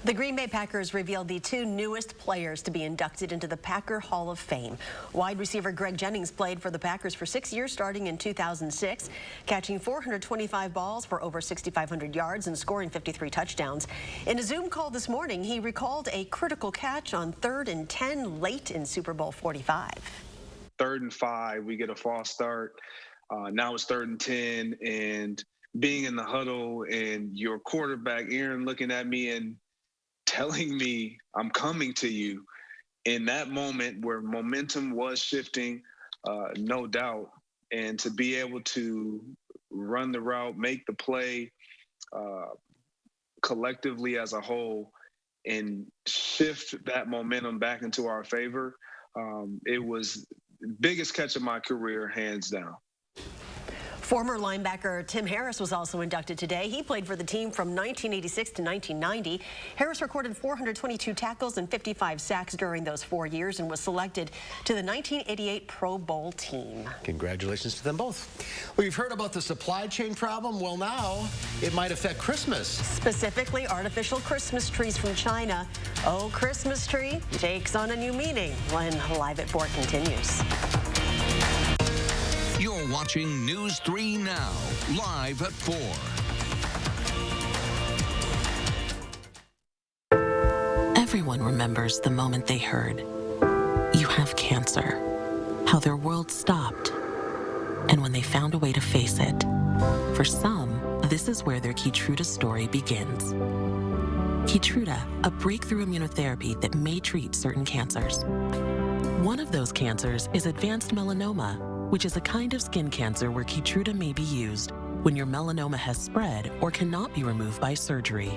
The Green Bay Packers revealed the two newest players to be inducted into the Packer Hall of Fame. Wide receiver Jennings played for the Packers for 6 years starting in 2006, catching 425 balls for over 6,500 yards and scoring 53 touchdowns. In a Zoom call this morning, he recalled a critical catch on 3rd and 10 late in Super Bowl 45. 3rd and 5, we get a false start. Now it's 3rd and 10, and being in the huddle and your quarterback, Aaron, looking at me and telling me I'm coming to you in that moment where momentum was shifting, no doubt. And to be able to run the route, make the play collectively as a whole and shift that momentum back into our favor, it was the biggest catch of my career, hands down. Former linebacker Tim Harris was also inducted today. He played for the team from 1986 to 1990. Harris recorded 422 tackles and 55 sacks during those 4 years and was selected to the 1988 Pro Bowl team. Congratulations to them both. Well, you've heard about the supply chain problem. Well, now it might affect Christmas. Specifically, artificial Christmas trees from China. Oh, Christmas tree takes on a new meaning when Live at 4 continues. You're watching News 3 Now, live at 4. Everyone remembers the moment they heard, "You have cancer," how their world stopped, and when they found a way to face it. For some, this is where their Keytruda story begins. Keytruda, a breakthrough immunotherapy that may treat certain cancers. One of those cancers is advanced melanoma, which is a kind of skin cancer where Keytruda may be used when your melanoma has spread or cannot be removed by surgery.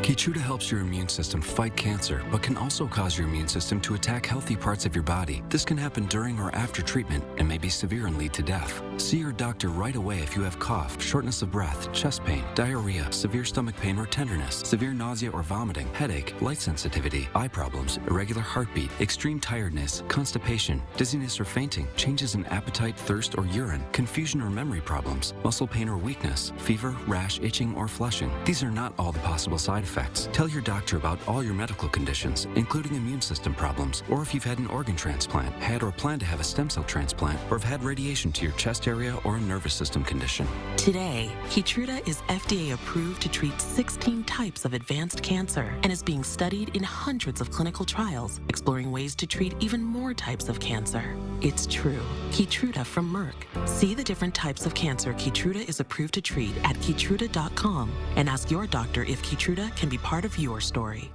Keytruda helps your immune system fight cancer, but can also cause your immune system to attack healthy parts of your body. This can happen during or after treatment and may be severe and lead to death. See your doctor right away if you have cough, shortness of breath, chest pain, diarrhea, severe stomach pain or tenderness, severe nausea or vomiting, headache, light sensitivity, eye problems, irregular heartbeat, extreme tiredness, constipation, dizziness or fainting, changes in appetite, thirst or urine, confusion or memory problems, muscle pain or weakness, fever, rash, itching or flushing. These are not all the possible side effects. Tell your doctor about all your medical conditions, including immune system problems, or if you've had an organ transplant, had or plan to have a stem cell transplant, or have had radiation to your chest area or a nervous system condition. Today, Keytruda is FDA approved to treat 16 types of advanced cancer and is being studied in hundreds of clinical trials, exploring ways to treat even more types of cancer. It's true. Keytruda from Merck. See the different types of cancer Keytruda is approved to treat at Keytruda.com and ask your doctor if Keytruda can be part of your story.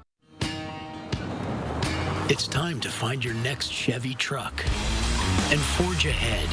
It's time to find your next Chevy truck and forge ahead.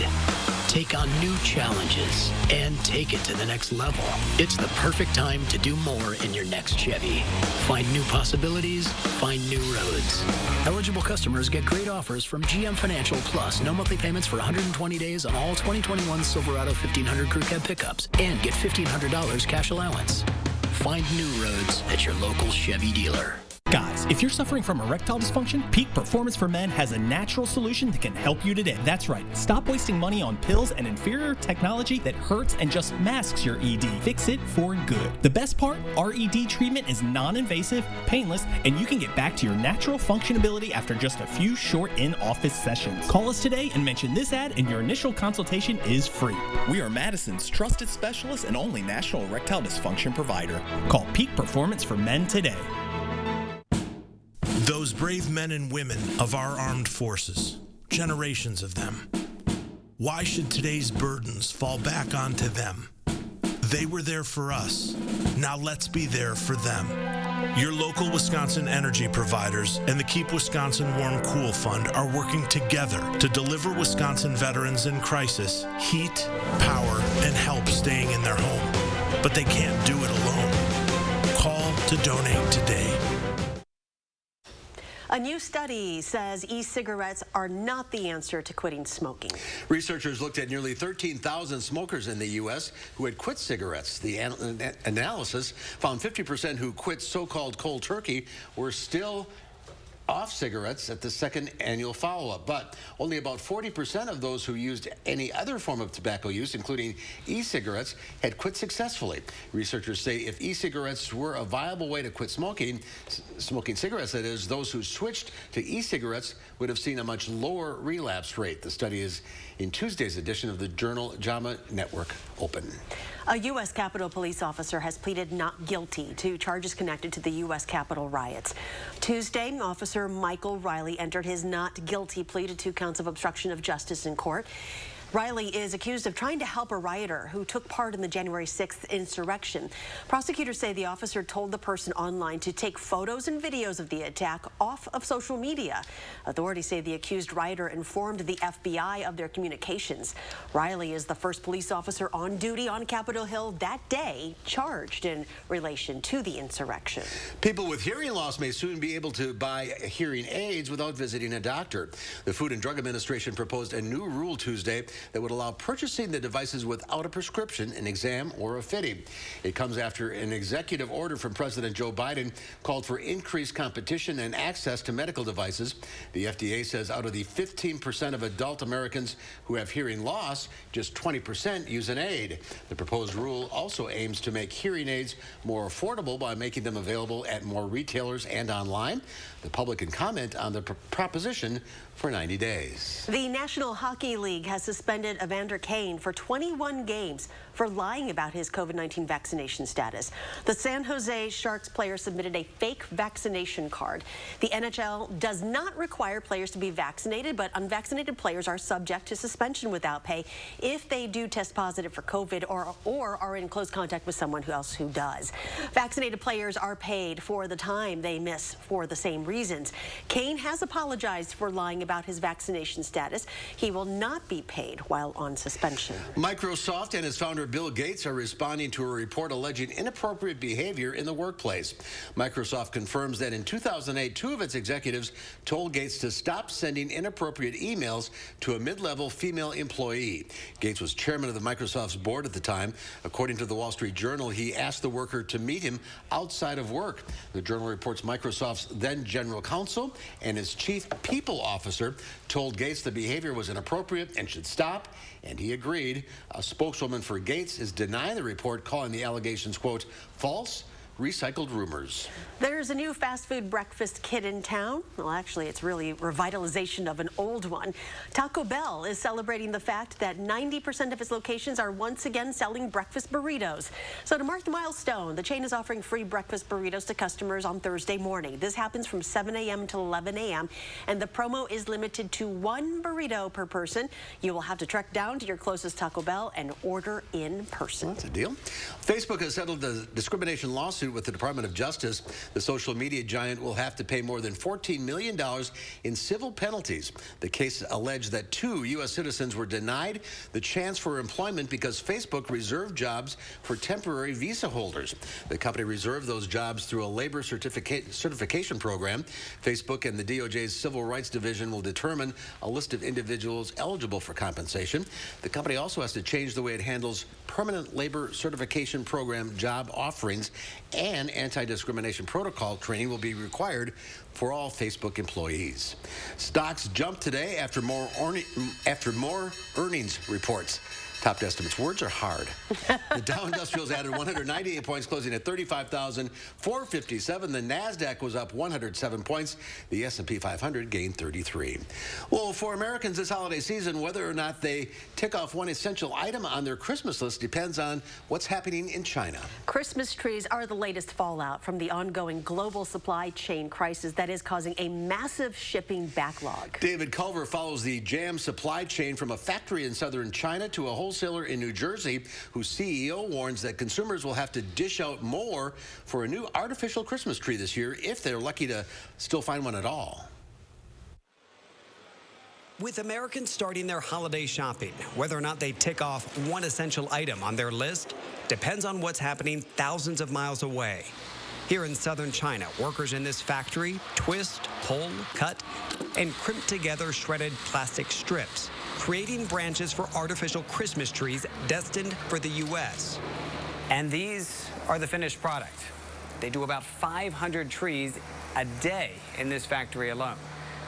Take on new challenges and take it to the next level. It's the perfect time to do more in your next Chevy. Find new possibilities, find new roads. Eligible customers get great offers from GM Financial Plus. No monthly payments for 120 days on all 2021 Silverado 1500 Crew Cab pickups and get $1,500 cash allowance. Find new roads at your local Chevy dealer. Guys, if you're suffering from erectile dysfunction, Peak Performance for Men has a natural solution that can help you today. That's right. Stop wasting money on pills and inferior technology that hurts and just masks your ED. Fix it for good. The best part, our ED treatment is non-invasive, painless, and you can get back to your natural functionability after just a few short in-office sessions. Call us today and mention this ad and your initial consultation is free. We are Madison's trusted specialist and only national erectile dysfunction provider. Call Peak Performance for Men today. Those brave men and women of our armed forces, generations of them. Why should today's burdens fall back onto them? They were there for us. Now let's be there for them. Your local Wisconsin energy providers and the Keep Wisconsin Warm Cool Fund are working together to deliver Wisconsin veterans in crisis heat, power, and help staying in their home. But they can't do it alone. Call to donate today. A new study says e-cigarettes are not the answer to quitting smoking. Researchers looked at nearly 13,000 smokers in the U.S. who had quit cigarettes. The analysis found 50% who quit so-called cold turkey were still off cigarettes at the second annual follow-up, but only about 40% of those who used any other form of tobacco use, including e-cigarettes, had quit successfully. Researchers say if e-cigarettes were a viable way to quit smoking cigarettes, that is, those who switched to e-cigarettes would have seen a much lower relapse rate. The study is in Tuesday's edition of the journal JAMA Network Open. A U.S. Capitol police officer has pleaded not guilty to charges connected to the U.S. Capitol riots. Tuesday, Officer Michael Riley entered his not guilty plea to 2 counts of obstruction of justice in court. Riley is accused of trying to help a rioter who took part in the January 6th insurrection. Prosecutors say the officer told the person online to take photos and videos of the attack off of social media. Authorities say the accused rioter informed the FBI of their communications. Riley is the first police officer on duty on Capitol Hill that day charged in relation to the insurrection. People with hearing loss may soon be able to buy hearing aids without visiting a doctor. The Food and Drug Administration proposed a new rule Tuesday that would allow purchasing the devices without a prescription, an exam, or a fitting. It comes after an executive order from President Joe Biden called for increased competition and access to medical devices. The FDA says out of the 15% of adult Americans who have hearing loss, just 20% use an aid. The proposed rule also aims to make hearing aids more affordable by making them available at more retailers and online. The public can comment on the proposition for 90 days. The National Hockey League has suspended Evander Kane for 21 games for lying about his COVID-19 vaccination status. The San Jose Sharks player submitted a fake vaccination card. The NHL does not require players to be vaccinated, but unvaccinated players are subject to suspension without pay if they do test positive for COVID or are in close contact with someone else who does. Vaccinated players are paid for the time they miss for the same reasons. Kane has apologized for lying about his vaccination status. He will not be paid while on suspension. Microsoft and its founder Bill Gates are responding to a report alleging inappropriate behavior in the workplace. Microsoft confirms that in 2008, 2 of its executives told Gates to stop sending inappropriate emails to a mid-level female employee. Gates was chairman of the Microsoft's board at the time. According to the Wall Street Journal, he asked the worker to meet him outside of work. The Journal reports Microsoft's then general counsel and his chief people officer told Gates the behavior was inappropriate and should stop, and he agreed. A spokeswoman for Gates is denying the report, calling the allegations, quote, false, recycled rumors. There's a new fast food breakfast kit in town. Well, actually, it's really revitalization of an old one. Taco Bell is celebrating the fact that 90% of its locations are once again selling breakfast burritos. So to mark the milestone, the chain is offering free breakfast burritos to customers on Thursday morning. This happens from 7 a.m. to 11 a.m. and the promo is limited to 1 burrito per person. You will have to trek down to your closest Taco Bell and order in person. That's a deal. Facebook has settled a discrimination lawsuit with the Department of Justice. The social media giant will have to pay more than $14 million in civil penalties. The case alleged that 2 U.S. citizens were denied the chance for employment because Facebook reserved jobs for temporary visa holders. The company reserved those jobs through a labor certification program. Facebook and the DOJ's Civil Rights Division will determine a list of individuals eligible for compensation. The company also has to change the way it handles permanent labor certification program job offerings, and anti-discrimination protocol training will be required for all Facebook employees. Stocks jumped today after more earnings reports. Top estimates. Words are hard. The Dow Industrials added 198 points, closing at 35,457. The NASDAQ was up 107 points. The S&P 500 gained 33. Well, for Americans this holiday season, whether or not they tick off one essential item on their Christmas list depends on what's happening in China. Christmas trees are the latest fallout from the ongoing global supply chain crisis that is causing a massive shipping backlog. David Culver follows the jammed supply chain from a factory in southern China to a wholesaler in New Jersey, whose CEO warns that consumers will have to dish out more for a new artificial Christmas tree this year if they're lucky to still find one at all. With Americans starting their holiday shopping, whether or not they tick off one essential item on their list depends on what's happening thousands of miles away. Here in southern China, workers in this factory twist, pull, cut, and crimp together shredded plastic strips, creating branches for artificial Christmas trees destined for the U.S. And these are the finished product. They do about 500 trees a day in this factory alone.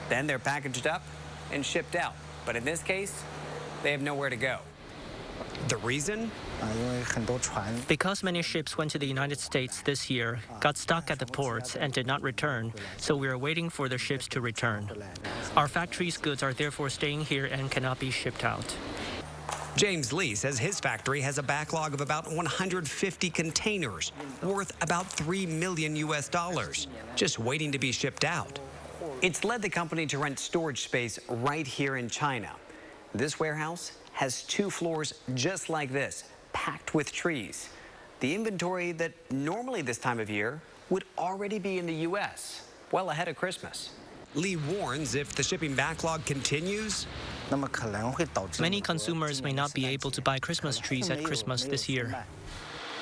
Then they're packaged up and shipped out. But in this case, they have nowhere to go. The reason? Because many ships went to the United States this year, got stuck at the ports, and did not return, so we are waiting for the ships to return. Our factory's goods are therefore staying here and cannot be shipped out. James Lee says his factory has a backlog of about 150 containers worth about $3 million US, just waiting to be shipped out. It's led the company to rent storage space right here in China. This warehouse has 2 floors just like this, packed with trees. The inventory that normally this time of year would already be in the U.S., well ahead of Christmas. Lee warns if the shipping backlog continues, many consumers may not be able to buy Christmas trees at Christmas this year.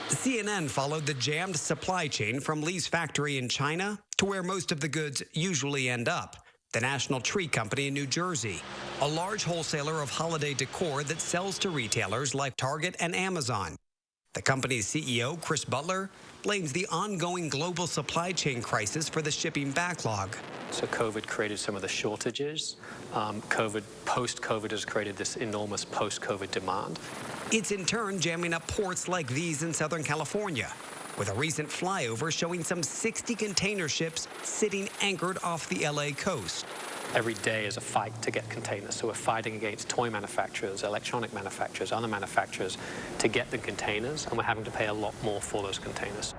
CNN followed the jammed supply chain from Lee's factory in China to where most of the goods usually end up, the National Tree Company in New Jersey, a large wholesaler of holiday decor that sells to retailers like Target and Amazon. The company's CEO, Chris Butler, blames the ongoing global supply chain crisis for the shipping backlog. So COVID created some of the shortages. Post-COVID has created this enormous post-COVID demand. It's in turn jamming up ports like these in Southern California, with a recent flyover showing some 60 container ships sitting anchored off the LA coast. Every day is a fight to get containers. So we're fighting against toy manufacturers, electronic manufacturers, other manufacturers to get the containers, and we're having to pay a lot more for those containers.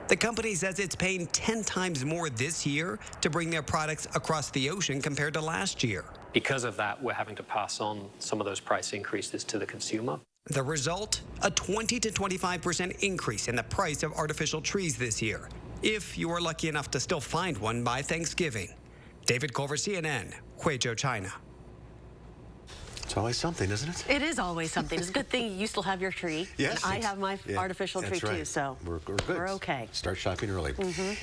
The company says it's paying 10 times more this year to bring their products across the ocean compared to last year. Because of that, we're having to pass on some of those price increases to the consumer. The result? A 20 to 25% increase in the price of artificial trees this year, if you are lucky enough to still find one by Thanksgiving. David Culver, CNN, Huizhou, China. It's always something, isn't it? It is always something. It's a good thing you still have your tree. Yes. And I have my artificial tree right. too, so we're good. We're okay. Start shopping early.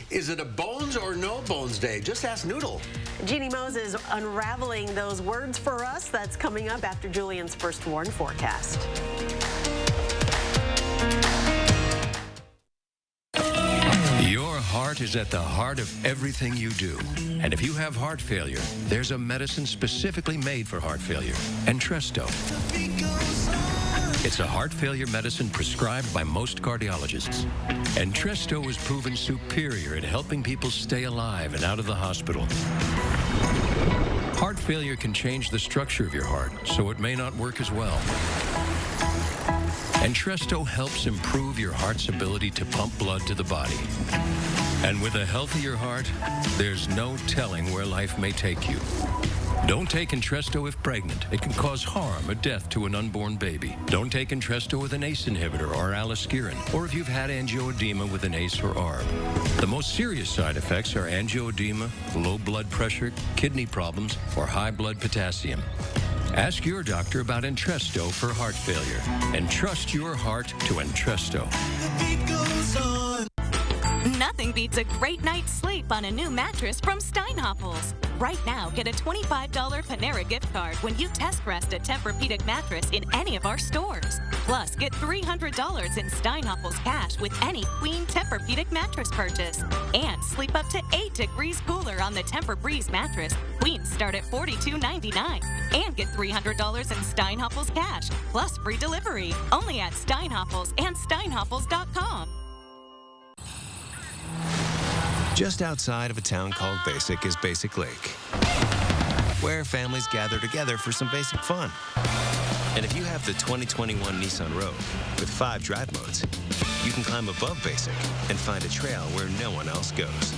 Is it a bones or no bones day? Just ask Noodle. Jeannie Mose is unraveling those words for us. That's coming up after Julian's first warn forecast. Your heart is at the heart of everything you do. And if you have heart failure, there's a medicine specifically made for heart failure, Entresto. It's a heart failure medicine prescribed by most cardiologists. Entresto is proven superior at helping people stay alive and out of the hospital. Heart failure can change the structure of your heart, so it may not work as well. Entresto helps improve your heart's ability to pump blood to the body. And with a healthier heart, there's no telling where life may take you. Don't take Entresto if pregnant. It can cause harm or death to an unborn baby. Don't take Entresto with an ACE inhibitor or aliskiren, or if you've had angioedema with an ACE or ARB. The most serious side effects are angioedema, low blood pressure, kidney problems, or high blood potassium. Ask your doctor about Entresto for heart failure, and trust your heart to Entresto. Nothing beats a great night's sleep on a new mattress from Steinhoffels. Right now, get a $25 Panera gift card when you test rest a Tempur-Pedic mattress in any of our stores. Plus, get $300 in Steinhoffels cash with any Queen Tempur-Pedic mattress purchase. And sleep up to 8 degrees cooler on the Tempur-Breeze mattress. Queens start at $42.99. And get $300 in Steinhoffels cash, plus free delivery. Only at Steinhoffels and Steinhoffels.com. Just outside of a town called Basic is Basic Lake, where families gather together for some basic fun. And if you have the 2021 Nissan Rogue with 5 drive modes, you can climb above Basic and find a trail where no one else goes.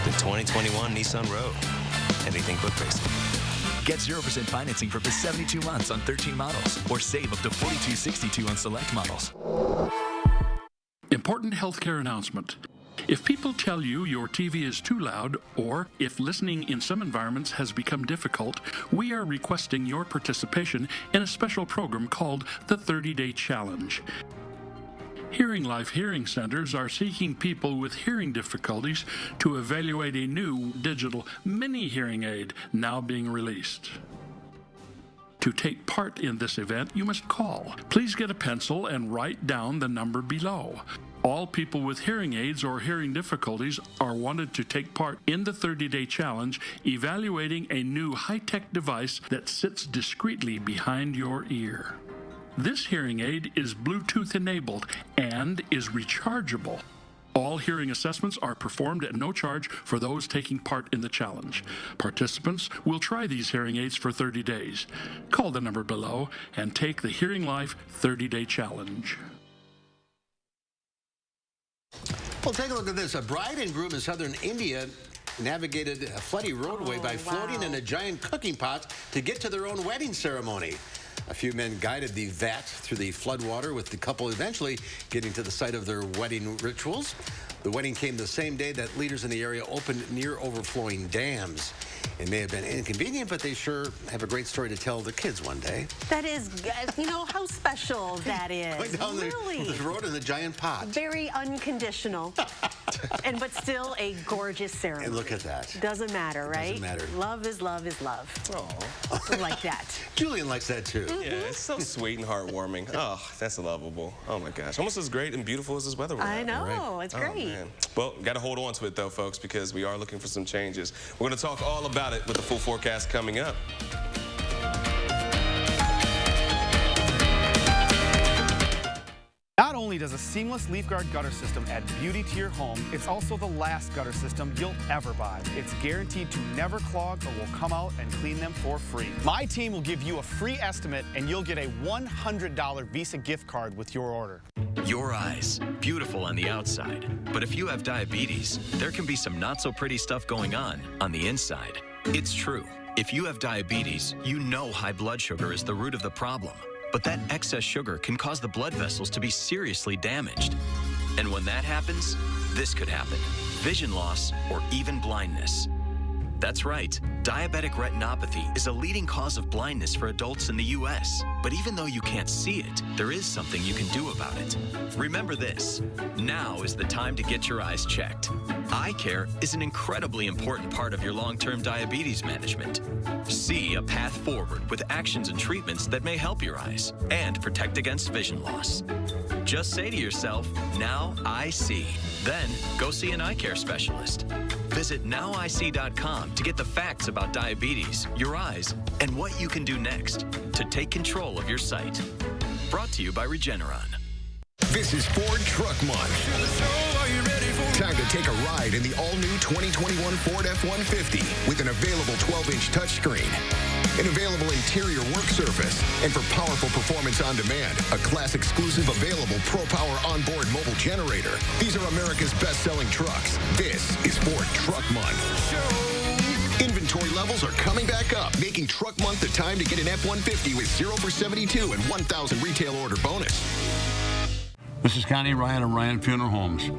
The 2021 Nissan Rogue. Anything but basic. Get 0% financing for up to 72 months on 13 models, or save up to $42.62 on select models. Important healthcare announcement. If people tell you your TV is too loud, or if listening in some environments has become difficult, we are requesting your participation in a special program called the 30-Day Challenge. Hearing Life Hearing Centers are seeking people with hearing difficulties to evaluate a new digital mini hearing aid now being released. To take part in this event, you must call. Please get a pencil and write down the number below. All people with hearing aids or hearing difficulties are wanted to take part in the 30-day challenge, evaluating a new high-tech device that sits discreetly behind your ear. This hearing aid is Bluetooth enabled and is rechargeable. All hearing assessments are performed at no charge for those taking part in the challenge. Participants will try these hearing aids for 30 days. Call the number below and take the Hearing Life 30-day challenge. Well, take a look at this. A bride and groom in southern India navigated a floody roadway by floating in a giant cooking pot to get to their own wedding ceremony. A few men guided the vat through the floodwater, with the couple eventually getting to the site of their wedding rituals. The wedding came the same day that leaders in the area opened near overflowing dams. It may have been inconvenient, but they sure have a great story to tell the kids one day. That is, you know, how special that is. Going down the road in a giant pot. Very unconditional. But still a gorgeous ceremony. And look at that. Doesn't matter, right? Doesn't matter. Love is love is love. Aww. Like that. Julian likes that too. Yeah, it's so sweet and heartwarming. Oh, that's lovable. Oh my gosh. Almost as great and beautiful as this weather we're having. I know, it's great. Man. Well, got to hold on to it though, folks, because we are looking for some changes. We're going to talk all about it with the full forecast coming up. Not only does a seamless Leafguard gutter system add beauty to your home, it's also the last gutter system you'll ever buy. It's guaranteed to never clog or will come out and clean them for free. My team will give you a free estimate and you'll get a $100 Visa gift card with your order. Your eyes, beautiful on the outside. But if you have diabetes, there can be some not so pretty stuff going on the inside. It's true. If you have diabetes, you know high blood sugar is the root of the problem. But that excess sugar can cause the blood vessels to be seriously damaged. And when that happens, this could happen: vision loss or even blindness. That's right, diabetic retinopathy is a leading cause of blindness for adults in the U.S. But even though you can't see it, there is something you can do about it. Remember this: now is the time to get your eyes checked. Eye care is an incredibly important part of your long-term diabetes management. See a path forward with actions and treatments that may help your eyes and protect against vision loss. Just say to yourself, "Now I see." Then go see an eye care specialist. Visit nowic.com to get the facts about diabetes, your eyes, and what you can do next to take control of your sight. Brought to you by Regeneron. This is Ford Truck Month. Time to take a ride in the all-new 2021 Ford F-150 with an available 12-inch touchscreen, an available interior work surface, and for powerful performance on demand, a class-exclusive available Pro-Power onboard mobile generator. These are America's best-selling trucks. This is Ford Truck Month. Inventory levels are coming back up, making Truck Month the time to get an F-150 with 0 for 72 and 1,000 retail order bonus. This is Connie Ryan of Ryan Funeral Homes.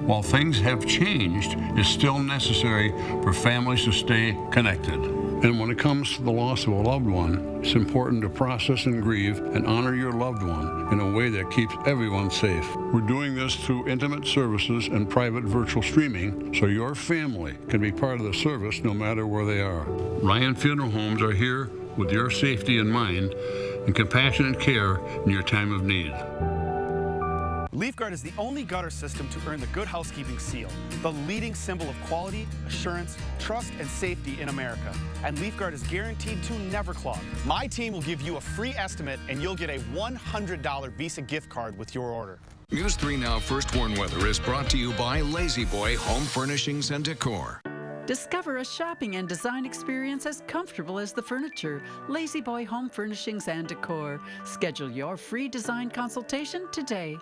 While things have changed, it's still necessary for families to stay connected. And when it comes to the loss of a loved one, it's important to process and grieve and honor your loved one in a way that keeps everyone safe. We're doing this through intimate services and private virtual streaming, so your family can be part of the service no matter where they are. Ryan Funeral Homes are here with your safety in mind and compassionate care in your time of need. Leafguard is the only gutter system to earn the Good Housekeeping seal, the leading symbol of quality, assurance, trust, and safety in America. And Leafguard is guaranteed to never clog. My team will give you a free estimate and you'll get a $100 Visa gift card with your order. News 3 Now First Warn Weather is brought to you by Lazy Boy Home Furnishings and Decor. Discover a shopping and design experience as comfortable as the furniture. Lazy Boy Home Furnishings and Decor. Schedule your free design consultation today.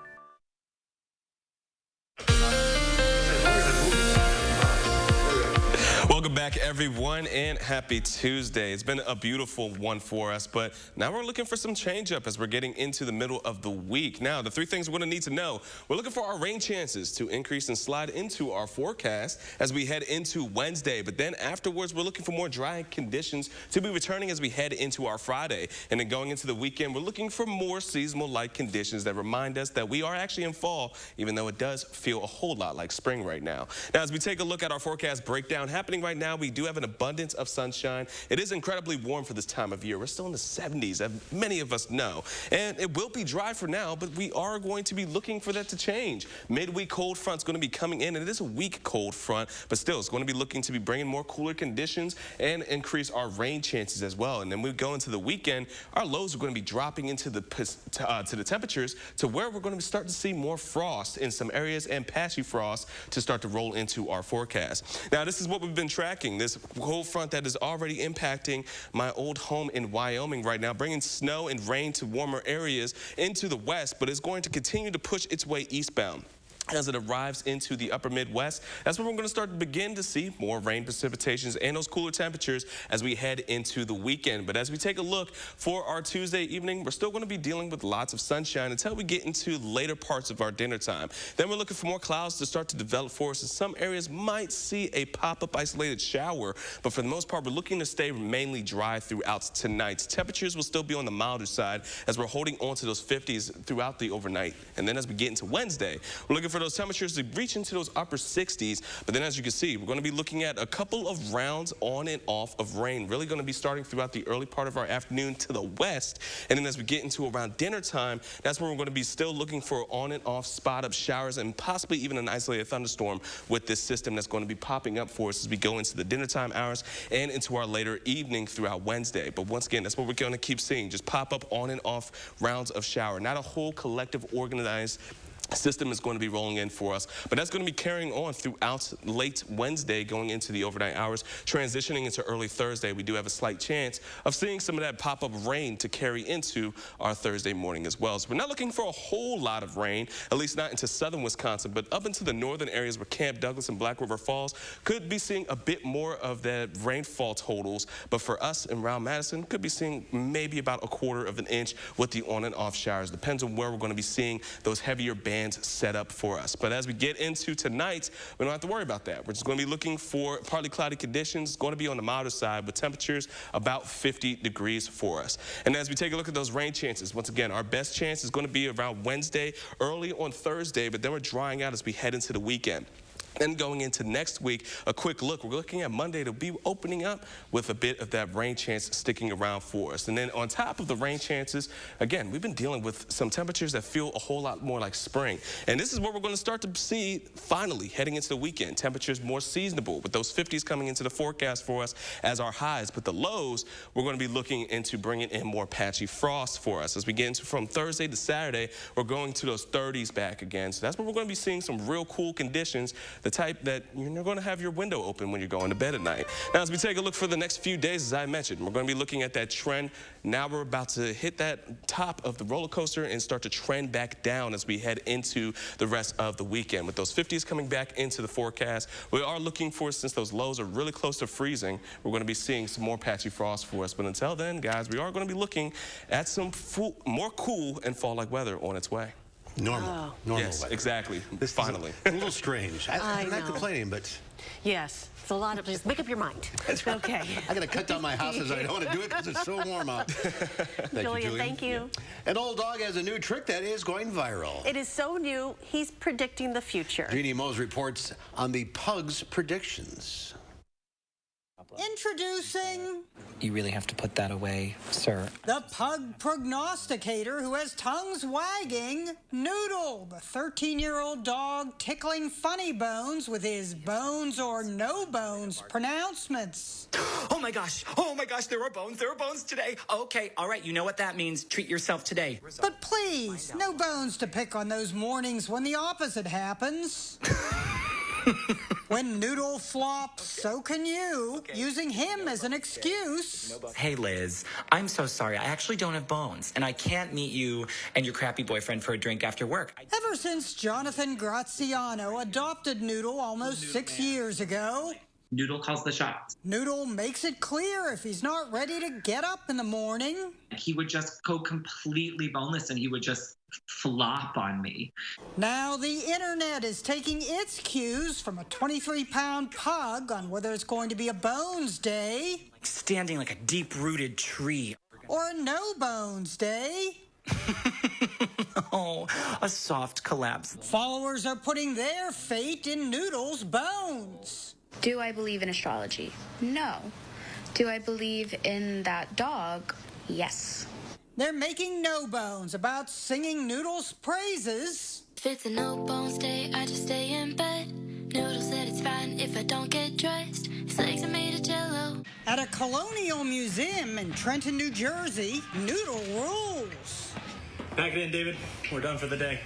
Welcome back, everyone, and happy Tuesday. It's been a beautiful one for us, but now we're looking for some change up as we're getting into the middle of the week. Now, the 3 things we're going to need to know: we're looking for our rain chances to increase and slide into our forecast as we head into Wednesday. But then afterwards, we're looking for more dry conditions to be returning as we head into our Friday. And then going into the weekend, we're looking for more seasonal-like conditions that remind us that we are actually in fall, even though it does feel a whole lot like spring right now. Now, as we take a look at our forecast breakdown happening right right now. We do have an abundance of sunshine. It is incredibly warm for this time of year. We're still in the 70s, as many of us know. And it will be dry for now, but we are going to be looking for that to change. Midweek cold front's going to be coming in, and it is a weak cold front, but still it's going to be looking to be bringing more cooler conditions and increase our rain chances as well. And then we go into the weekend, our lows are going to be dropping into the to the temperatures to where we're going to start to see more frost in some areas and patchy frost to start to roll into our forecast. Now, this is what we've been tracking, this cold front that is already impacting my old home in Wyoming right now, bringing snow and rain to warmer areas into the west, but it's going to continue to push its way eastbound. As it arrives into the upper Midwest, that's where we're going to start to begin to see more rain precipitations and those cooler temperatures as we head into the weekend. But as we take a look for our Tuesday evening, we're still going to be dealing with lots of sunshine until we get into later parts of our dinner time. Then we're looking for more clouds to start to develop for us, and some areas might see a pop-up isolated shower. But for the most part, we're looking to stay mainly dry throughout tonight. Temperatures will still be on the milder side as we're holding on to those 50s throughout the overnight. And then as we get into Wednesday, we're looking for those temperatures to reach into those upper 60s. But then as you can see, we're going to be looking at a couple of rounds on and off of rain, really going to be starting throughout the early part of our afternoon to the west. And then as we get into around dinner time, that's where we're going to be still looking for on and off spot up showers and possibly even an isolated thunderstorm with this system that's going to be popping up for us as we go into the dinner time hours and into our later evening throughout Wednesday. But once again, that's what we're going to keep seeing, just pop up on and off rounds of shower, not a whole collective organized system is going to be rolling in for us, but that's going to be carrying on throughout late Wednesday, going into the overnight hours, transitioning into early Thursday. We do have a slight chance of seeing some of that pop-up rain to carry into our Thursday morning as well. So we're not looking for a whole lot of rain, at least not into southern Wisconsin, but up into the northern areas where Camp Douglas and Black River Falls could be seeing a bit more of that rainfall totals. But for us in Round Madison, could be seeing maybe about 1/4 of an inch with the on and off showers. Depends on where we're going to be seeing those heavier bands set up for us. But as we get into tonight, we don't have to worry about that. We're just going to be looking for partly cloudy conditions. It's going to be on the milder side with temperatures about 50 degrees for us. And as we take a look at those rain chances, once again, our best chance is going to be around Wednesday, early on Thursday, but then we're drying out as we head into the weekend. Then going into next week, a quick look. We're looking at Monday to be opening up with a bit of that rain chance sticking around for us. And then on top of the rain chances, again, we've been dealing with some temperatures that feel a whole lot more like spring. And this is what we're going to start to see finally heading into the weekend. Temperatures more seasonable with those 50s coming into the forecast for us as our highs. But the lows, we're going to be looking into bringing in more patchy frost for us. As we get into from Thursday to Saturday, we're going to those 30s back again. So that's where we're going to be seeing some real cool conditions, the type that you're going to have your window open when you're going to bed at night. Now, as we take a look for the next few days, as I mentioned, we're going to be looking at that trend. Now we're about to hit that top of the roller coaster and start to trend back down as we head into the rest of the weekend. With those 50s coming back into the forecast, we are looking for, since those lows are really close to freezing, we're going to be seeing some more patchy frost for us. But until then, guys, we are going to be looking at some more cool and fall-like weather on its way. Normal Yes, weather. exactly. This Finally. is a little strange. I'm not know. complaining, but Yes, it's a lot of, just make up your mind. Okay. I got to cut down my houses. I don't want to do it because it's so warm out. Thank Julia, you, Julia. thank you. An old dog has a new trick that is going viral. It is so new, he's predicting the future. Jeannie Mose reports on the pug's predictions. Introducing You really have to put that away, sir. the pug prognosticator who has tongues wagging, Noodle, the 13-year-old dog tickling funny bones with his bones or no bones pronouncements. Oh my gosh, there are bones today. Okay, all right, you know what that means. Treat yourself today. But please, no bones to pick on those mornings when the opposite happens. When Noodle flops, so can you, using him as an excuse. Hey, Liz, I'm so sorry. I actually don't have bones, and I can't meet you and your crappy boyfriend for a drink after work. Ever since Jonathan Graziano adopted Noodle almost 6 years ago, Noodle calls the shots. Noodle makes it clear if he's not ready to get up in the morning. He would just go completely boneless and he would just flop on me. Now the internet is taking its cues from a 23-pound pug on whether it's going to be a bones day Standing like a deep-rooted tree. or a no bones day. Oh, a soft collapse. Followers are putting their fate in Noodle's bones. Do I believe in astrology? No. Do I believe in that dog? Yes. They're making no bones about singing Noodle's praises. If it's a no-bones day, I just stay in bed. Noodle said it's fine if I don't get dressed. His legs are made of jello. At a colonial museum in Trenton, New Jersey, Noodle rules. Pack it in, David. We're done for the day.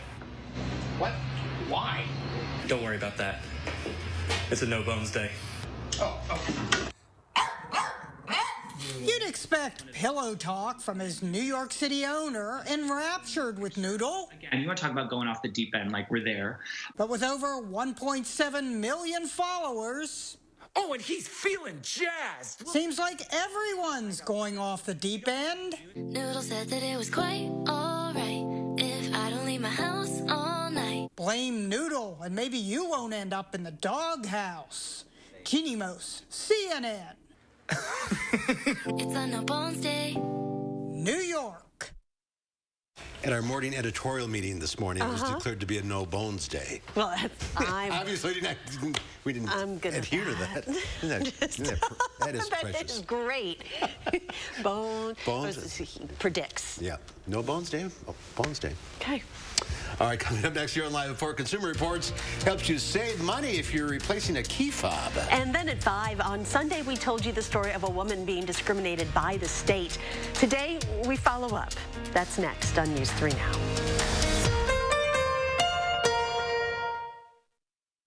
What? Why? Don't worry about that. It's a no-bones day. Oh, okay. You'd expect pillow talk from his New York City owner, enraptured with Noodle. And you want to talk about going off the deep end, like we're there. But with over 1.7 million followers... Oh, and he's feeling jazzed. Seems like everyone's going off the deep end. Noodle said that it was quite alright if I don't leave my house all night. Blame Noodle, and maybe you won't end up in the doghouse. Kinimos, CNN. It's a no-bones day. New York. At our morning editorial meeting this morning, it was declared to be a no-bones day. Well, Obviously, we didn't adhere to that. That is precious. That is great. Bones. He predicts. Yeah. No bones day? Oh, bones day. Okay. All right, coming up next here on Live at 4, Consumer Reports helps you save money if you're replacing a key fob. And then at 5, on Sunday, we told you the story of a woman being discriminated by the state. Today, we follow up. That's next on News 3 Now.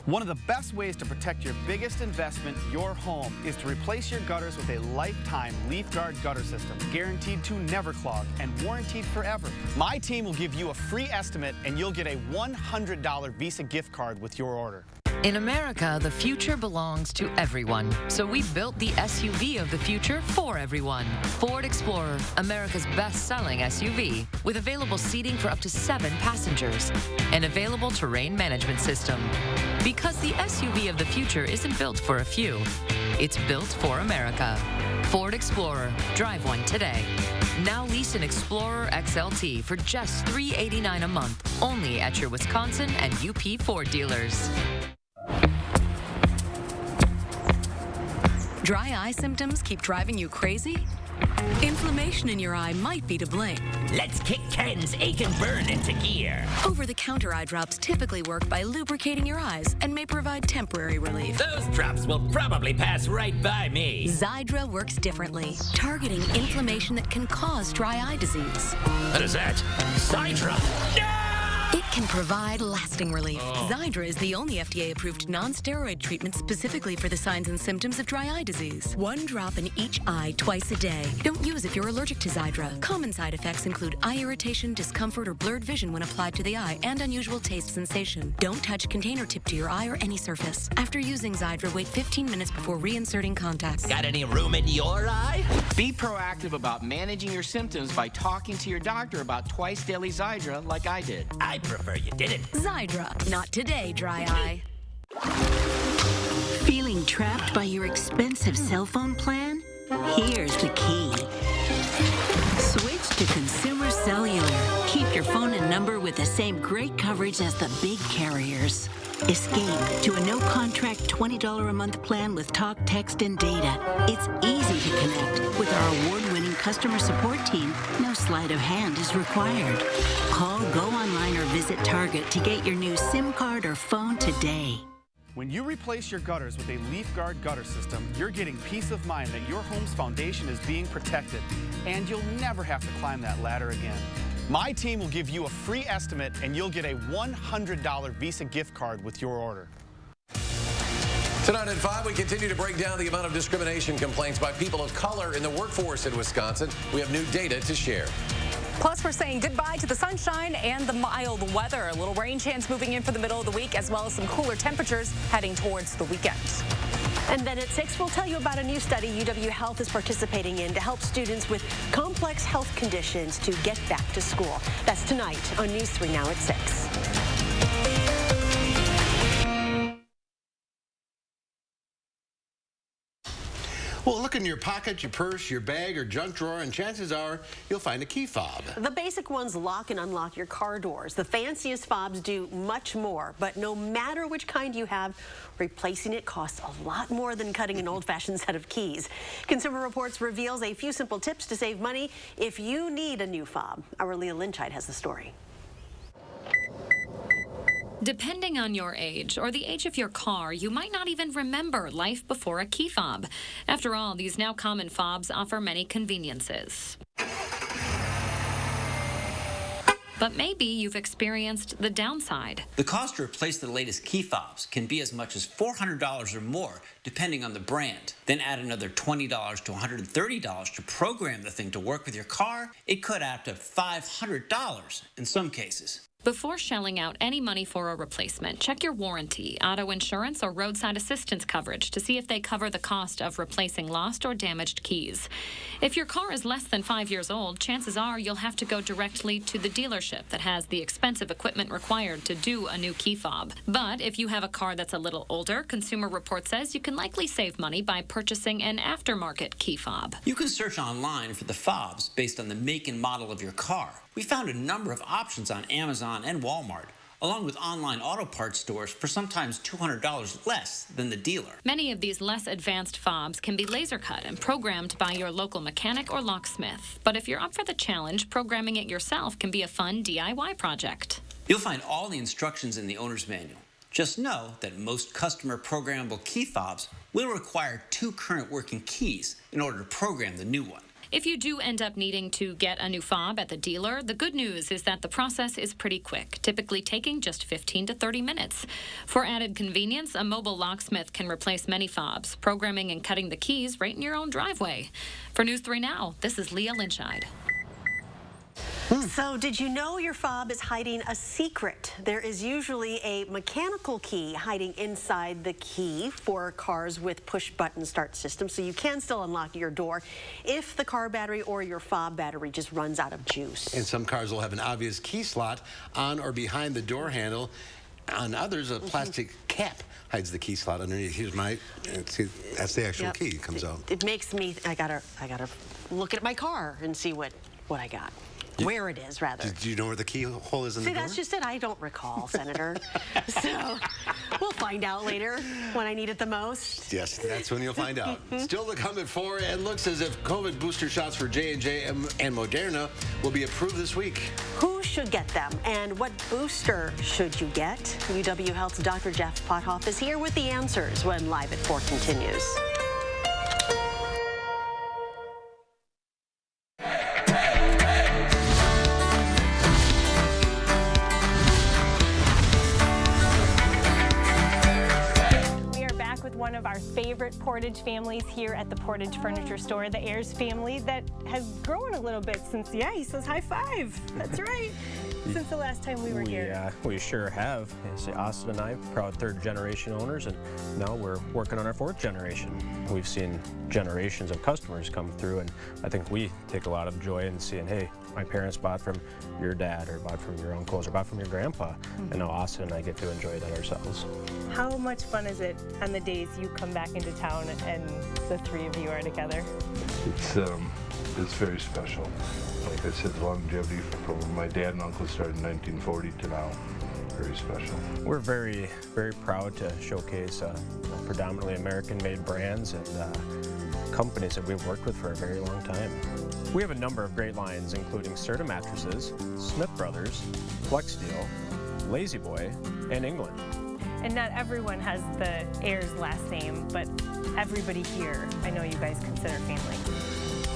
One of the best ways to protect your biggest investment, your home, is to replace your gutters with a lifetime Leafguard gutter system, guaranteed to never clog and warranted forever. My team will give you a free estimate, and you'll get a $100 Visa gift card with your order. In America, the future belongs to everyone. So we built the SUV of the future for everyone. Ford Explorer, America's best-selling SUV, with available seating for up to 7 passengers. An available terrain management system. Because the SUV of the future isn't built for a few. It's built for America. Ford Explorer. Drive one today. Now lease an Explorer XLT for just $389 a month, only at your Wisconsin and UP Ford dealers. Dry eye symptoms keep driving you crazy? Inflammation in your eye might be to blame. Let's kick Ken's ache and burn into gear. Over-the-counter eye drops typically work by lubricating your eyes and may provide temporary relief. Those drops will probably pass right by me. Xiidra works differently, targeting inflammation that can cause dry eye disease. What is that? Xiidra? No! It can provide lasting relief. Xiidra is the only FDA-approved non-steroid treatment specifically for the signs and symptoms of dry eye disease. 1 drop in each eye twice a day. Don't use if you're allergic to Xiidra. Common side effects include eye irritation, discomfort, or blurred vision when applied to the eye, and unusual taste sensation. Don't touch container tip to your eye or any surface. After using Xiidra, wait 15 minutes before reinserting contacts. Got any room in your eye? Be proactive about managing your symptoms by talking to your doctor about twice daily Xiidra like I did. I prefer you didn't. Xiidra. Not today, dry eye. Feeling trapped by your expensive cell phone plan? Here's the key. Switch to Consumer Cellular. Keep your phone and number with the same great coverage as the big carriers. Escape to a no-contract $20 a month plan with talk, text, and data. It's easy to connect. With our award-winning customer support team, no sleight of hand is required. Call, go online, or visit Target to get your new SIM card or phone today. When you replace your gutters with a Leafguard gutter system, you're getting peace of mind that your home's foundation is being protected, and you'll never have to climb that ladder again. My team will give you a free estimate, and you'll get a $100 Visa gift card with your order. Tonight at 5, we continue to break down the amount of discrimination complaints by people of color in the workforce in Wisconsin. We have new data to share. Plus, we're saying goodbye to the sunshine and the mild weather. A little rain chance moving in for the middle of the week, as well as some cooler temperatures heading towards the weekend. And then at 6, we'll tell you about a new study UW Health is participating in to help students with complex health conditions to get back to school. That's tonight on News 3 Now at 6. Well, look in your pocket, your purse, your bag, or junk drawer, and chances are you'll find a key fob. The basic ones lock and unlock your car doors. The fanciest fobs do much more, but no matter which kind you have, replacing it costs a lot more than cutting an old-fashioned set of keys. Consumer Reports reveals a few simple tips to save money if you need a new fob. Our Leah Lynchide has the story. Depending on your age or the age of your car, you might not even remember life before a key fob. After all, these now common fobs offer many conveniences. But maybe you've experienced the downside. The cost to replace the latest key fobs can be as much as $400 or more, depending on the brand. Then add another $20 to $130 to program the thing to work with your car. It could add up to $500 in some cases. Before shelling out any money for a replacement, check your warranty, auto insurance, or roadside assistance coverage to see if they cover the cost of replacing lost or damaged keys. If your car is less than 5 years old, chances are you'll have to go directly to the dealership that has the expensive equipment required to do a new key fob. But if you have a car that's a little older, Consumer Report says you can likely save money by purchasing an aftermarket key fob. You can search online for the fobs based on the make and model of your car. We found a number of options on Amazon and Walmart, along with online auto parts stores for sometimes $200 less than the dealer. Many of these less advanced fobs can be laser cut and programmed by your local mechanic or locksmith. But if you're up for the challenge, programming it yourself can be a fun DIY project. You'll find all the instructions in the owner's manual. Just know that most customer programmable key fobs will require 2 current working keys in order to program the new one. If you do end up needing to get a new fob at the dealer, the good news is that the process is pretty quick, typically taking just 15 to 30 minutes. For added convenience, a mobile locksmith can replace many fobs, programming and cutting the keys right in your own driveway. For News 3 Now, this is Leah Lynchide. So did you know your fob is hiding a secret? There is usually a mechanical key hiding inside the key for cars with push-button start systems, so you can still unlock your door if the car battery or your fob battery just runs out of juice. And some cars will have an obvious key slot on or behind the door handle. On others, a plastic cap hides the key slot underneath. Here's my, see, that's the actual key. It comes out. It makes me, I gotta look at my car and see what I got. Where it is, rather. Do you know where the keyhole is in the door? See, that's just it. I don't recall, Senator. So we'll find out later when I need it the most. Yes, that's when you'll find out. Still to come at 4, it looks as if COVID booster shots for J&J and Moderna will be approved this week. Who should get them, and what booster should you get? UW Health's Dr. Jeff Pothoff is here with the answers when Live at 4 continues. One of our favorite Portage families here at the Portage Furniture Store, the Ayers family, that has grown a little bit since, yeah, he says high five. That's right. Since the last time we were here. We sure have. Austin and I, proud 3rd generation owners, and now we're working on our 4th generation. We've seen generations of customers come through, and I think we take a lot of joy in seeing, hey, my parents bought from your dad, or bought from your uncles, or bought from your grandpa, and now Austin and I get to enjoy that ourselves. How much fun is it on the days you come back into town and the 3 of you are together? It's very special. Like I said, the longevity from when my dad and uncle started in 1940 to now, very special. We're very, very proud to showcase predominantly American-made brands and companies that we've worked with for a very long time. We have a number of great lines, including Serta Mattresses, Smith Brothers, Flex Steel, Lazy Boy, and England. And not everyone has the Ayers last name, but everybody here, I know you guys consider family.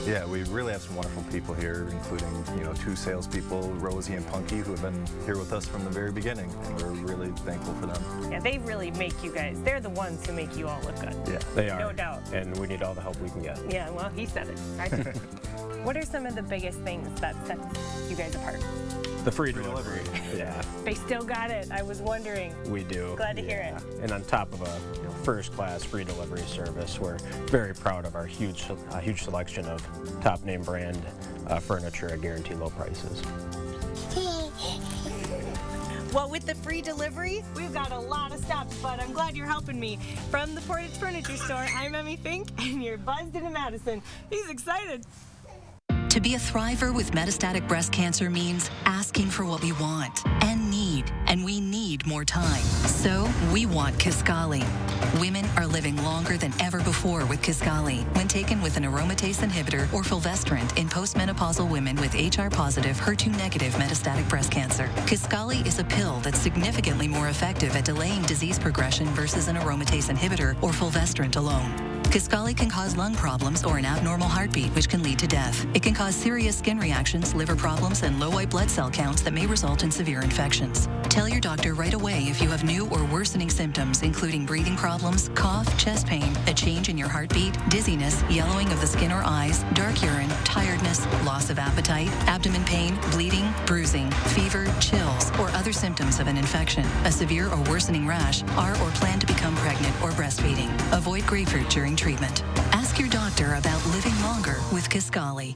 Yeah, we really have some wonderful people here, including, 2 salespeople, Rosie and Punky, who have been here with us from the very beginning, and we're really thankful for them. Yeah, they really make you guys, they're the ones who make you all look good. Yeah, they are. No doubt. And we need all the help we can get. Yeah, well, he said it. I did. What are some of the biggest things that sets you guys apart? The free delivery. Yeah. They still got it. I was wondering. We do. Glad to hear it. And on top of a first-class free delivery service, we're very proud of our huge selection of top name brand furniture at guaranteed low prices. Well, with the free delivery, we've got a lot of stops, but I'm glad you're helping me. From the Portage Furniture Store, I'm Emmy Fink, and you're buzzed into Madison. He's excited. To be a thriver with metastatic breast cancer means asking for what we want and need, and we need more time. So we want Kisqali. Women are living longer than ever before with Kisqali when taken with an aromatase inhibitor or fulvestrant in postmenopausal women with HR-positive, HER2-negative metastatic breast cancer. Kisqali is a pill that's significantly more effective at delaying disease progression versus an aromatase inhibitor or fulvestrant alone. Kisqali can cause lung problems or an abnormal heartbeat, which can lead to death. It can cause serious skin reactions, liver problems, and low white blood cell counts that may result in severe infections. Tell your doctor right away if you have new or worsening symptoms, including breathing problems, cough, chest pain, a change in your heartbeat, dizziness, yellowing of the skin or eyes, dark urine, tiredness, loss of appetite, abdomen pain, bleeding, bruising, fever, chills, or other symptoms of an infection, a severe or worsening rash, are or plan to become pregnant or breastfeeding. Avoid grapefruit during treatment. Ask your doctor about living longer with Kisqali.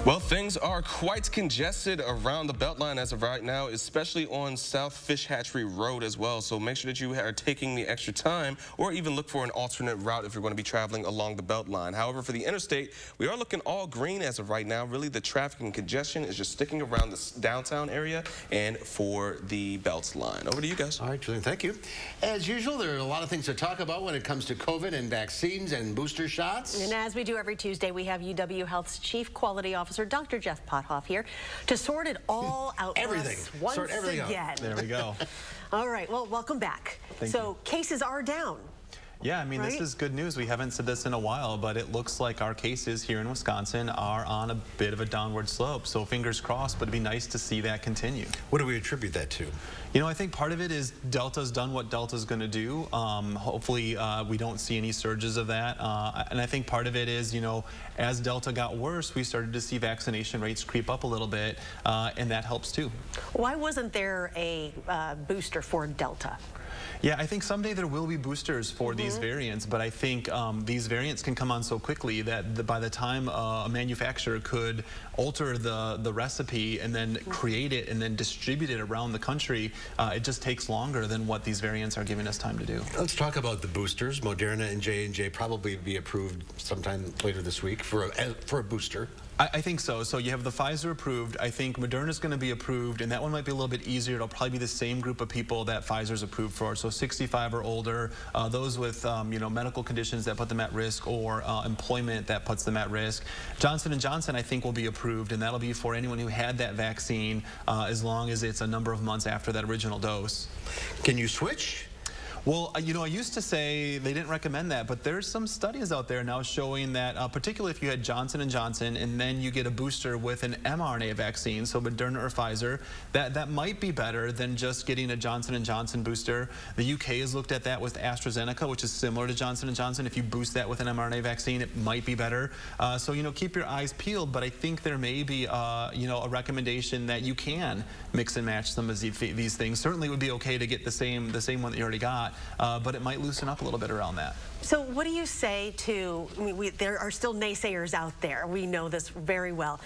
Well, things are quite congested around the Beltline as of right now, especially on South Fish Hatchery Road as well. So make sure that you are taking the extra time or even look for an alternate route if you're going to be traveling along the Beltline. However, for the interstate, we are looking all green as of right now. Really, the traffic and congestion is just sticking around the downtown area and for the Beltline. Over to you guys. All right, Julian, thank you. As usual, there are a lot of things to talk about when it comes to COVID and vaccines and booster shots. And as we do every Tuesday, we have UW Health's Chief Quality Officer, Dr. Jeff Pothoff, here to sort it all out for us once again. There we go. All right, well, welcome back. Thank you. Cases are down. Yeah, I mean, right? This is good news. We haven't said this in a while, but it looks like our cases here in Wisconsin are on a bit of a downward slope. So fingers crossed, but it'd be nice to see that continue. What do we attribute that to? You know, I think part of it is Delta's done what Delta's going to do. Hopefully, we don't see any surges of that. And I think part of it is, you know, as Delta got worse, we started to see vaccination rates creep up a little bit, and that helps too. Why wasn't there a booster for Delta? Yeah, I think someday there will be boosters for these variants, but I think these variants can come on so quickly that by the time a manufacturer could alter the recipe and then create it and then distribute it around the country, it just takes longer than what these variants are giving us time to do. Let's talk about the boosters. Moderna and J&J probably be approved sometime later this week for a booster. I think so. So you have the Pfizer approved. I think Moderna's going to be approved, and that one might be a little bit easier. It'll probably be the same group of people that Pfizer's approved for. So 65 or older, those with you know, medical conditions that put them at risk or employment that puts them at risk. Johnson & Johnson, I think, will be approved, and that'll be for anyone who had that vaccine as long as it's a number of months after that original dose. Can you switch? Well, you know, I used to say they didn't recommend that, but there's some studies out there now showing that, particularly if you had Johnson & Johnson and then you get a booster with an mRNA vaccine, so Moderna or Pfizer, that might be better than just getting a Johnson & Johnson booster. The UK has looked at that with AstraZeneca, which is similar to Johnson & Johnson. If you boost that with an mRNA vaccine, it might be better. So, you know, keep your eyes peeled, but I think there may be, you know, a recommendation that you can mix and match some of these things. Certainly it would be okay to get the same one that you already got. But it might loosen up a little bit around that. So what do you say to, I mean, there are still naysayers out there, we know this very well,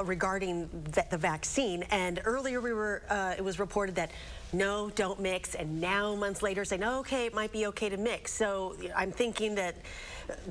regarding the vaccine, and earlier it was reported that no, don't mix, and now months later saying, oh, okay, it might be okay to mix. So I'm thinking that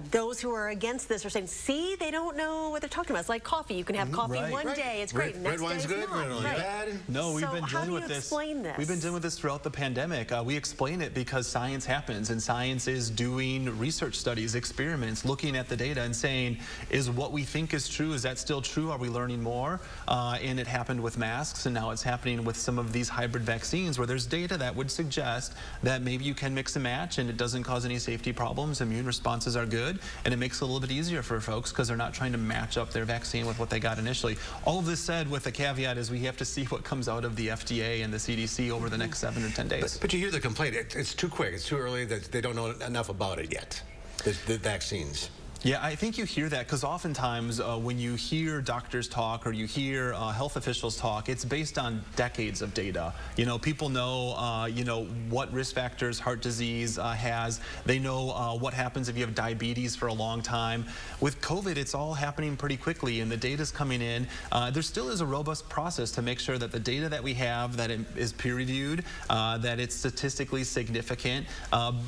those who are against this are saying, see, they don't know what they're talking about. It's like coffee. You can have coffee one day, it's great, next day it's not. Bad. No, we've so been dealing with this. Explain this? We've been dealing with this throughout the pandemic. We explain it because science happens, and science is doing research studies, experiments, looking at the data and saying, is what we think is true, is that still true? Are we learning more? And it happened with masks, and now it's happening with some of these hybrid vaccines where there's data that would suggest that maybe you can mix and match and it doesn't cause any safety problems. Immune responses are good, and it makes it a little bit easier for folks because they're not trying to match up their vaccine with what they got initially. All of this said with the caveat is we have to see what comes out of the FDA and the CDC over the next 7 or 10 days. But you hear the complaint, it's too quick, it's too early, that they don't know enough about it yet, the vaccines. Yeah, I think you hear that because oftentimes when you hear doctors talk or you hear health officials talk, it's based on decades of data. You know, people know, what risk factors heart disease has. They know what happens if you have diabetes for a long time. With COVID, it's all happening pretty quickly, and the data's coming in. There still is a robust process to make sure that the data that we have, that it is peer-reviewed, that it's statistically significant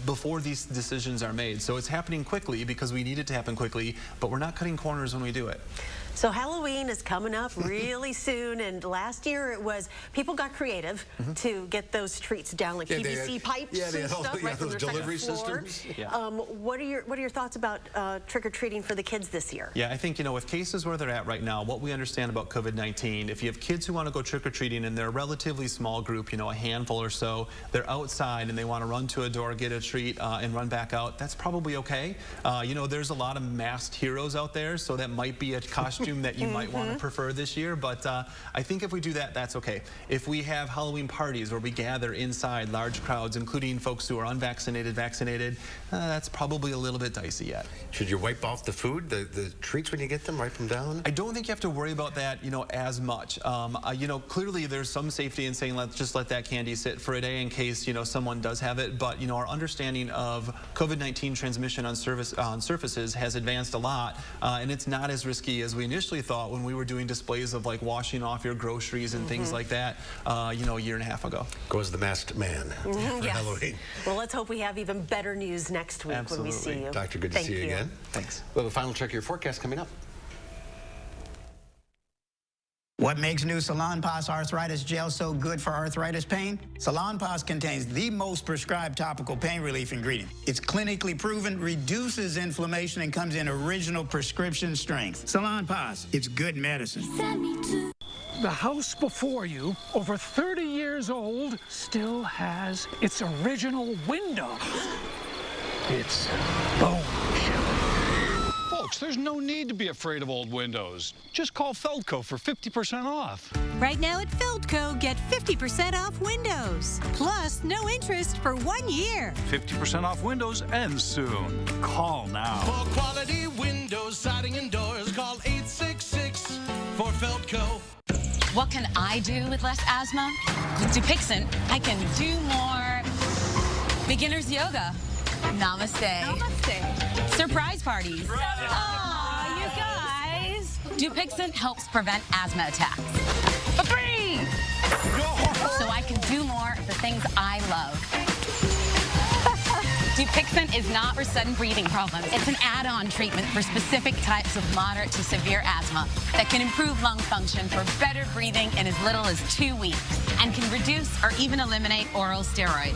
before these decisions are made. So it's happening quickly because we need it to happen quickly, but we're not cutting corners when we do it. So Halloween is coming up really soon, and last year it was people got creative to get those treats down, like PVC pipes and stuff, right from their delivery second floor. systems. What are your thoughts about trick-or-treating for the kids this year? Yeah, I think, with cases where they're at right now, what we understand about COVID-19, if you have kids who want to go trick-or-treating and they're a relatively small group, a handful or so, they're outside and they want to run to a door, get a treat, and run back out, that's probably okay. There's a lot of masked heroes out there, so that might be a costume that you might want to prefer this year, but I think if we do that, that's okay. If we have Halloween parties where we gather inside large crowds, including folks who are unvaccinated, vaccinated, that's probably a little bit dicey yet. Should you wipe off the food, the treats when you get them, wipe them down? I don't think you have to worry about that, as much. Clearly there's some safety in saying let's just let that candy sit for a day in case, someone does have it, but, our understanding of COVID-19 transmission on surfaces has advanced a lot, and it's not as risky as we initially thought when we were doing displays of like washing off your groceries and things like that, a year and a half ago. Goes the masked man for Halloween. Well, let's hope we have even better news next week when we see you. Doctor, good to see you again. Thanks. We'll have a final check of your forecast coming up. What makes new Salonpas Arthritis Gel so good for arthritis pain? Salonpas contains the most prescribed topical pain relief ingredient. It's clinically proven, reduces inflammation, and comes in original prescription strength. Salonpas, it's good medicine. The house before you, over 30 years old, still has its original window. It's bone chilling. Folks, there's no need to be afraid of old windows. Just call Feldco for 50% off. Right now at Feldco, get 50% off windows. Plus, no interest for 1 year. 50% off windows ends soon. Call now. For quality windows, siding, and doors, call 866 for Feldco. What can I do with less asthma? With Dupixent, I can do more beginner's yoga. Namaste. Namaste. Surprise parties. Aw, you guys. Dupixent helps prevent asthma attacks. For free! So I can do more of the things I love. Dupixent is not for sudden breathing problems. It's an add-on treatment for specific types of moderate to severe asthma that can improve lung function for better breathing in as little as 2 weeks and can reduce or even eliminate oral steroids.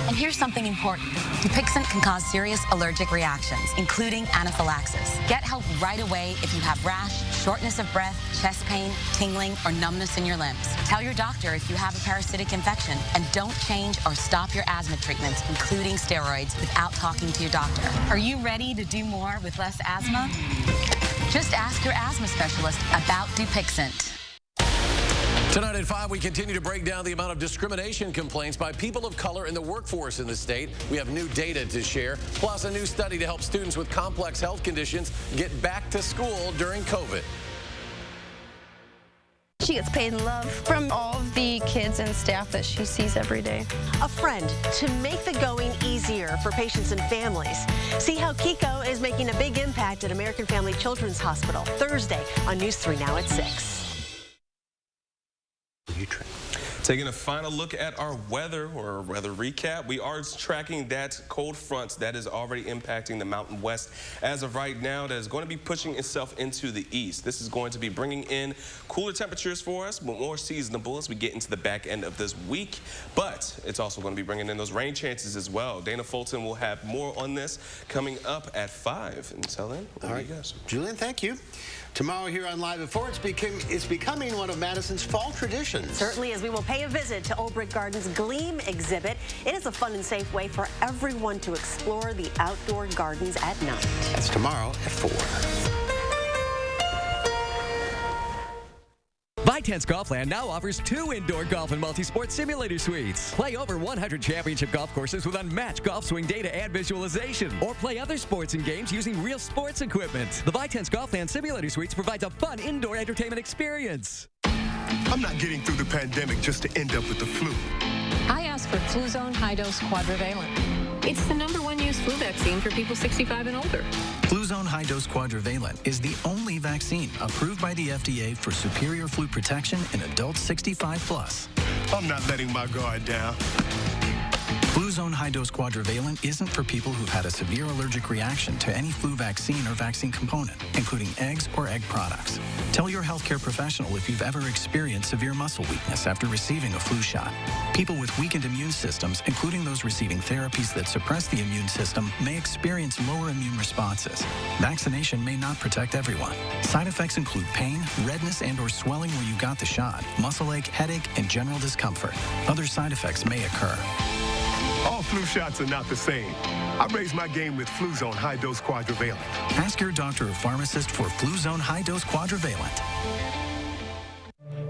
And here's something important. Dupixent can cause serious allergic reactions, including anaphylaxis. Get help right away if you have rash, shortness of breath, chest pain, tingling, or numbness in your limbs. Tell your doctor if you have a parasitic infection, and don't change or stop your asthma treatments, including steroids, without talking to your doctor. Are you ready to do more with less asthma? Just ask your asthma specialist about Dupixent. Tonight at 5, we continue to break down the amount of discrimination complaints by people of color in the workforce in the state. We have new data to share, plus a new study to help students with complex health conditions get back to school during COVID. She gets paid in love from all of the kids and staff that she sees every day. A friend to make the going easier for patients and families. See how Kiko is making a big impact at American Family Children's Hospital Thursday on News 3 Now at 6. Taking a final look at our weather, or weather recap, we are tracking that cold front that is already impacting the Mountain West. As of right now, that is going to be pushing itself into the east. This is going to be bringing in cooler temperatures for us, but more seasonable as we get into the back end of this week. But it's also going to be bringing in those rain chances as well. Dana Fulton will have more on this coming up at 5. Until then, all right, guys. Julian, thank you. Tomorrow here on Live at 4, it's becoming one of Madison's fall traditions. Certainly, as we will pay a visit to Old Brick Gardens' Gleam exhibit. It is a fun and safe way for everyone to explore the outdoor gardens at night. That's tomorrow at 4. Vitense Golfland now offers 2 indoor golf and multi-sport simulator suites. Play over 100 championship golf courses with unmatched golf swing data and visualization. Or play other sports and games using real sports equipment. The Vitense Golfland simulator suites provides a fun indoor entertainment experience. I'm not getting through the pandemic just to end up with the flu. I asked for Fluzone High-Dose Quadrivalent. It's the #1 used flu vaccine for people 65 and older. Fluzone High-Dose Quadrivalent is the only vaccine approved by the FDA for superior flu protection in adults 65 plus. I'm not letting my guard down. Fluzone High-Dose Quadrivalent isn't for people who've had a severe allergic reaction to any flu vaccine or vaccine component, including eggs or egg products. Tell your healthcare professional if you've ever experienced severe muscle weakness after receiving a flu shot. People with weakened immune systems, including those receiving therapies that suppress the immune system, may experience lower immune responses. Vaccination may not protect everyone. Side effects include pain, redness and/or swelling where you got the shot, muscle ache, headache, and general discomfort. Other side effects may occur. All flu shots are not the same. I raised my game with Fluzone High-Dose Quadrivalent. Ask your doctor or pharmacist for Fluzone High-Dose Quadrivalent.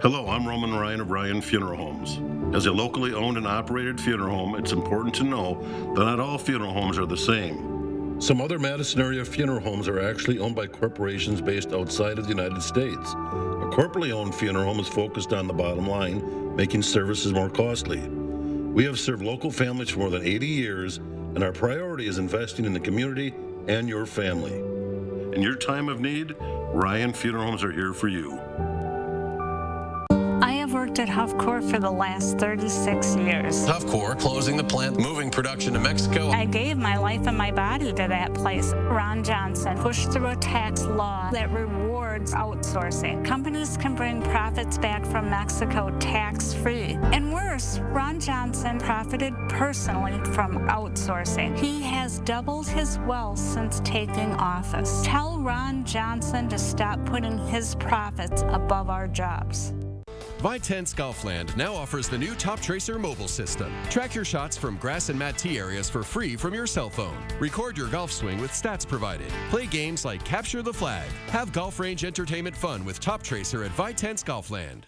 Hello, I'm Roman Ryan of Ryan Funeral Homes. As a locally owned and operated funeral home, it's important to know that not all funeral homes are the same. Some other Madison area funeral homes are actually owned by corporations based outside of the United States. A corporately owned funeral home is focused on the bottom line, making services more costly. We have served local families for more than 80 years, and our priority is investing in the community and your family. In your time of need, Ryan Funeral Homes are here for you. I have worked at Huffcore for the last 36 years. Huffcore closing the plant, moving production to Mexico. I gave my life and my body to that place. Ron Johnson pushed through a tax law that rewards outsourcing. Companies can bring profits back from Mexico tax-free. And worse, Ron Johnson profited personally from outsourcing. He has doubled his wealth since taking office. Tell Ron Johnson to stop putting his profits above our jobs. Vitense Golfland now offers the new Top Tracer mobile system. Track your shots from grass and mat tee areas for free from your cell phone. Record your golf swing with stats provided. Play games like Capture the Flag. Have golf range entertainment fun with Top Tracer at Vitense Golfland.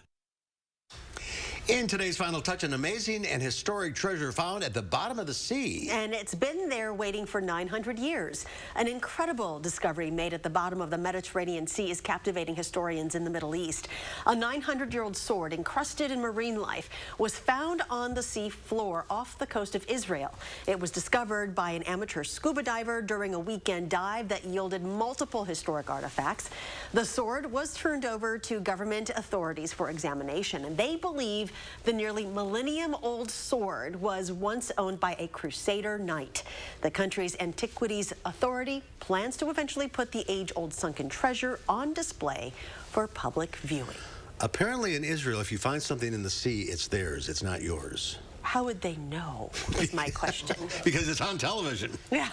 In today's Final Touch, an amazing and historic treasure found at the bottom of the sea. And it's been there waiting for 900 years. An incredible discovery made at the bottom of the Mediterranean Sea is captivating historians in the Middle East. A 900-year-old sword encrusted in marine life was found on the sea floor off the coast of Israel. It was discovered by an amateur scuba diver during a weekend dive that yielded multiple historic artifacts. The sword was turned over to government authorities for examination, and they believe the nearly millennium-old sword was once owned by a Crusader knight. The country's Antiquities Authority plans to eventually put the age-old sunken treasure on display for public viewing. Apparently in Israel, if you find something in the sea, it's theirs. It's not yours. How would they know, is my question. Because it's on television. Yeah,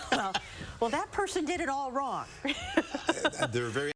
well, that person did it all wrong. They're very